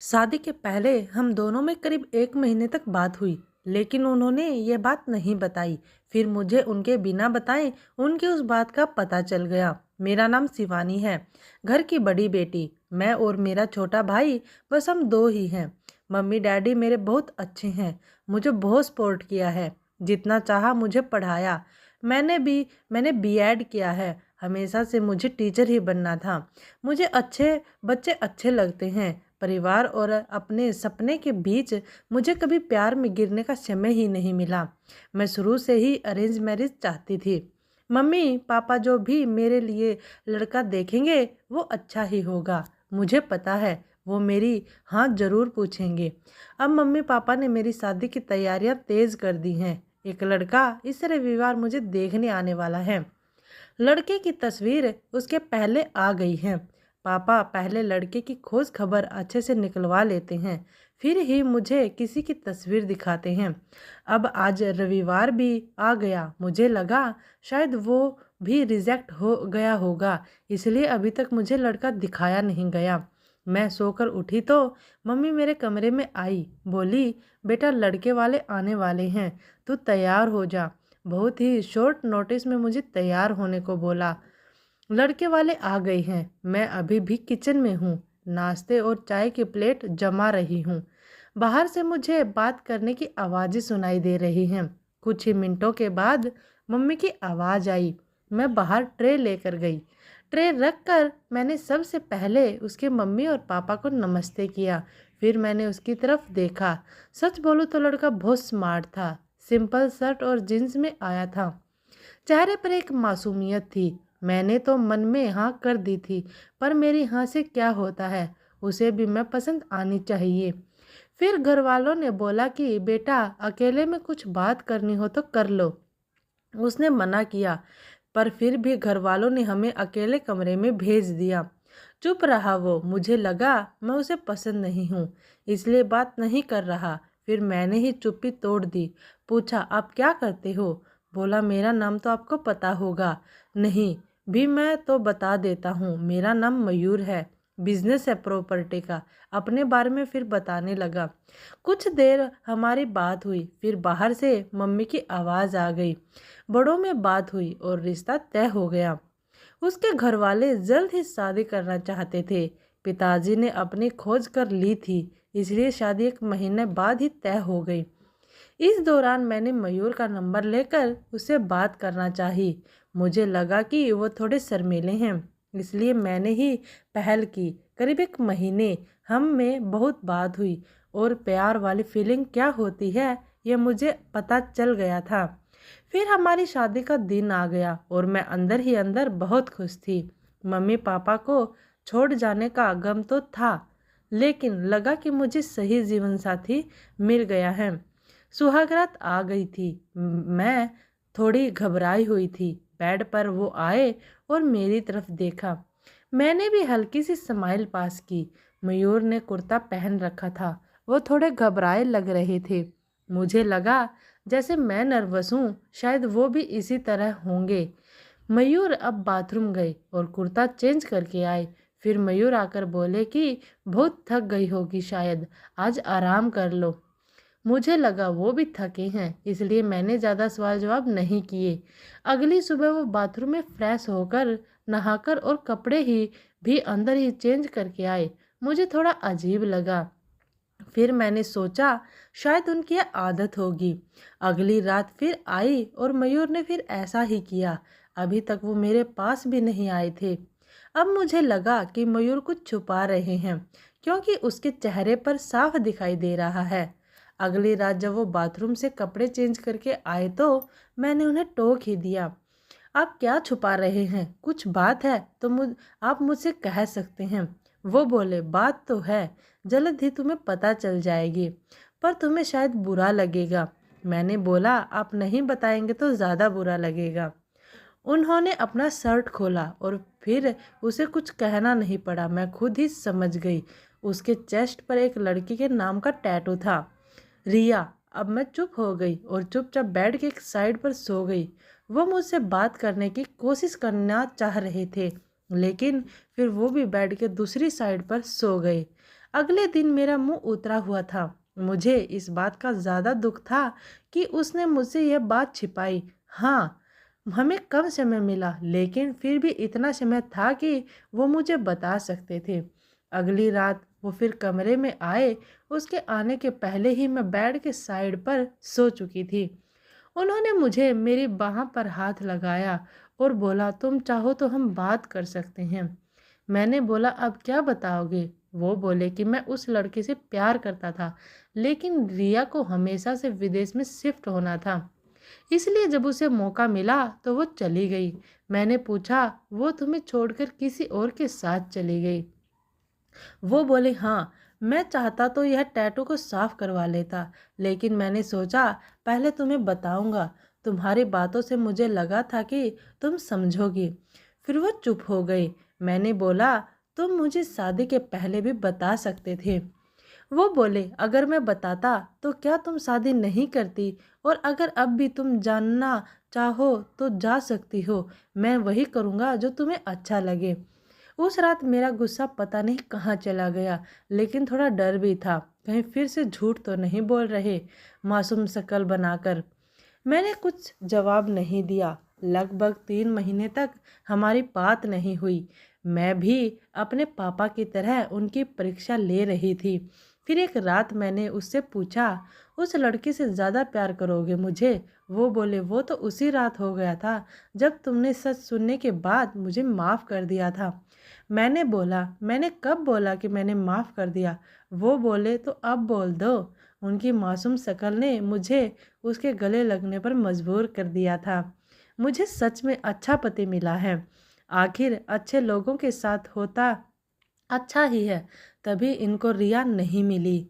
शादी के पहले हम दोनों में करीब 1 महीने तक बात हुई, लेकिन उन्होंने ये बात नहीं बताई। फिर मुझे उनके बिना बताए उनकी उस बात का पता चल गया। मेरा नाम शिवानी है, घर की बड़ी बेटी। मैं और मेरा छोटा भाई, बस हम दो ही हैं। मम्मी डैडी मेरे बहुत अच्छे हैं, मुझे बहुत सपोर्ट किया है। जितना चाहा मुझे पढ़ाया। मैंने बीएड किया है। हमेशा से मुझे टीचर ही बनना था। मुझे अच्छे बच्चे अच्छे लगते हैं। परिवार और अपने सपने के बीच मुझे कभी प्यार में गिरने का समय ही नहीं मिला। मैं शुरू से ही अरेंज मैरिज चाहती थी। मम्मी पापा जो भी मेरे लिए लड़का देखेंगे वो अच्छा ही होगा। मुझे पता है वो मेरी हाँ ज़रूर पूछेंगे। अब मम्मी पापा ने मेरी शादी की तैयारियां तेज़ कर दी हैं। एक लड़का इस रविवार मुझे देखने आने वाला है। लड़के की तस्वीर उसके पहले आ गई है। पापा पहले लड़के की खोज खबर अच्छे से निकलवा लेते हैं, फिर ही मुझे किसी की तस्वीर दिखाते हैं। अब आज रविवार भी आ गया। मुझे लगा शायद वो भी रिजेक्ट हो गया होगा, इसलिए अभी तक मुझे लड़का दिखाया नहीं गया। मैं सोकर उठी तो मम्मी मेरे कमरे में आई, बोली बेटा लड़के वाले आने वाले हैं, तू तैयार हो जा। बहुत ही शॉर्ट नोटिस में मुझे तैयार होने को बोला। लड़के वाले आ गए हैं। मैं अभी भी किचन में हूँ, नाश्ते और चाय की प्लेट जमा रही हूँ। बाहर से मुझे बात करने की आवाज़ें सुनाई दे रही हैं। कुछ ही मिनटों के बाद मम्मी की आवाज़ आई। मैं बाहर ट्रे लेकर गई। ट्रे रख कर मैंने सबसे पहले उसके मम्मी और पापा को नमस्ते किया। फिर मैंने उसकी तरफ देखा। सच बोलूँ तो लड़का बहुत स्मार्ट था। सिंपल शर्ट और जींस में आया था। चेहरे पर एक मासूमियत थी। मैंने तो मन में हाँ कर दी थी, पर मेरी हाँ से क्या होता है, उसे भी मैं पसंद आनी चाहिए। फिर घर वालों ने बोला कि बेटा अकेले में कुछ बात करनी हो तो कर लो। उसने मना किया, पर फिर भी घर वालों ने हमें अकेले कमरे में भेज दिया। चुप रहा वो। मुझे लगा मैं उसे पसंद नहीं हूँ, इसलिए बात नहीं कर रहा। फिर मैंने ही चुप्पी तोड़ दी। पूछा आप क्या करते हो? बोला मेरा नाम तो आपको पता होगा। नहीं भी मैं तो बता देता हूँ, मेरा नाम मयूर है। बिजनेस है प्रॉपर्टी का। अपने बारे में फिर बताने लगा। कुछ देर हमारी बात हुई, फिर बाहर से मम्मी की आवाज़ आ गई। बड़ों में बात हुई और रिश्ता तय हो गया। उसके घर वाले जल्द ही शादी करना चाहते थे। पिताजी ने अपनी खोज कर ली थी, इसलिए शादी 1 महीने बाद ही तय हो गई। इस दौरान मैंने मयूर का नंबर लेकर उससे बात करना चाही। मुझे लगा कि वो थोड़े शर्मीले हैं, इसलिए मैंने ही पहल की। करीब 1 महीने हम में बहुत बात हुई और प्यार वाली फीलिंग क्या होती है ये मुझे पता चल गया था। फिर हमारी शादी का दिन आ गया और मैं अंदर ही अंदर बहुत खुश थी। मम्मी पापा को छोड़ जाने का गम तो था, लेकिन लगा कि मुझे सही जीवन साथी मिल गया है। सुहागरात आ गई थी। मैं थोड़ी घबराई हुई थी। बेड पर वो आए और मेरी तरफ देखा। मैंने भी हल्की सी स्माइल पास की। मयूर ने कुर्ता पहन रखा था। वो थोड़े घबराए लग रहे थे। मुझे लगा जैसे मैं नर्वस हूँ, शायद वो भी इसी तरह होंगे। मयूर अब बाथरूम गए और कुर्ता चेंज करके आए। फिर मयूर आकर बोले कि बहुत थक गई होगी शायद, आज आराम कर लो। मुझे लगा वो भी थके हैं, इसलिए मैंने ज़्यादा सवाल जवाब नहीं किए। अगली सुबह वो बाथरूम में फ्रेश होकर नहाकर और कपड़े ही भी अंदर ही चेंज करके आए। मुझे थोड़ा अजीब लगा। फिर मैंने सोचा शायद उनकी यह आदत होगी। अगली रात फिर आई और मयूर ने फिर ऐसा ही किया। अभी तक वो मेरे पास भी नहीं आए थे। अब मुझे लगा कि मयूर कुछ छुपा रहे हैं, क्योंकि उसके चेहरे पर साफ दिखाई दे रहा है। अगली रात जब वो बाथरूम से कपड़े चेंज करके आए तो मैंने उन्हें टोक ही दिया। आप क्या छुपा रहे हैं? कुछ बात है तो आप मुझसे कह सकते हैं। वो बोले बात तो है, जल्द ही तुम्हें पता चल जाएगी, पर तुम्हें शायद बुरा लगेगा। मैंने बोला आप नहीं बताएंगे तो ज़्यादा बुरा लगेगा। उन्होंने अपना शर्ट खोला और फिर उसे कुछ कहना नहीं पड़ा, मैं खुद ही समझ गई। उसके चेस्ट पर एक लड़की के नाम का टैटू था, रिया। अब मैं चुप हो गई और चुपचाप बेड के एक साइड पर सो गई। वो मुझसे बात करने की कोशिश करना चाह रहे थे, लेकिन फिर वो भी बेड के दूसरी साइड पर सो गए। अगले दिन मेरा मुंह उतरा हुआ था। मुझे इस बात का ज़्यादा दुख था कि उसने मुझसे यह बात छिपाई। हाँ, हमें कम समय मिला, लेकिन फिर भी इतना समय था कि वो मुझे बता सकते थे। अगली रात वो फिर कमरे में आए। उसके आने के पहले ही मैं बेड के साइड पर सो चुकी थी। उन्होंने मुझे मेरी बाह पर हाथ लगाया और बोला, तुम चाहो तो हम बात कर सकते हैं। मैंने बोला, अब क्या बताओगे? वो बोले कि मैं उस लड़के से प्यार करता था, लेकिन रिया को हमेशा से विदेश में शिफ्ट होना था, इसलिए जब उसे मौका मिला तो वो चली गई। मैंने पूछा, वो तुम्हें छोड़कर किसी और के साथ चली गई? वो बोले, हाँ, मैं चाहता तो यह टैटू को साफ करवा लेता, लेकिन मैंने सोचा पहले तुम्हें बताऊंगा। तुम्हारी बातों से मुझे लगा था कि तुम समझोगी। फिर वो चुप हो गई। मैंने बोला, तुम मुझे शादी के पहले भी बता सकते थे। वो बोले, अगर मैं बताता तो क्या तुम शादी नहीं करती? और अगर अब भी तुम जानना चाहो तो जा सकती हो। मैं वही करूँगा जो तुम्हें अच्छा लगे। उस रात मेरा गुस्सा पता नहीं कहाँ चला गया, लेकिन थोड़ा डर भी था, कहीं फिर से झूठ तो नहीं बोल रहे मासूम शक्ल बनाकर। मैंने कुछ जवाब नहीं दिया। लगभग 3 महीने तक हमारी बात नहीं हुई। मैं भी अपने पापा की तरह उनकी परीक्षा ले रही थी। फिर एक रात मैंने उससे पूछा, उस लड़की से ज़्यादा प्यार करोगे मुझे? वो बोले, वो तो उसी रात हो गया था जब तुमने सच सुनने के बाद मुझे माफ़ कर दिया था। मैंने बोला, मैंने कब बोला कि मैंने माफ़ कर दिया? वो बोले, तो अब बोल दो। उनकी मासूम शक्ल ने मुझे उसके गले लगने पर मजबूर कर दिया था। मुझे सच में अच्छा पति मिला है। आखिर अच्छे लोगों के साथ होता अच्छा ही है, तभी इनको रिया नहीं मिली।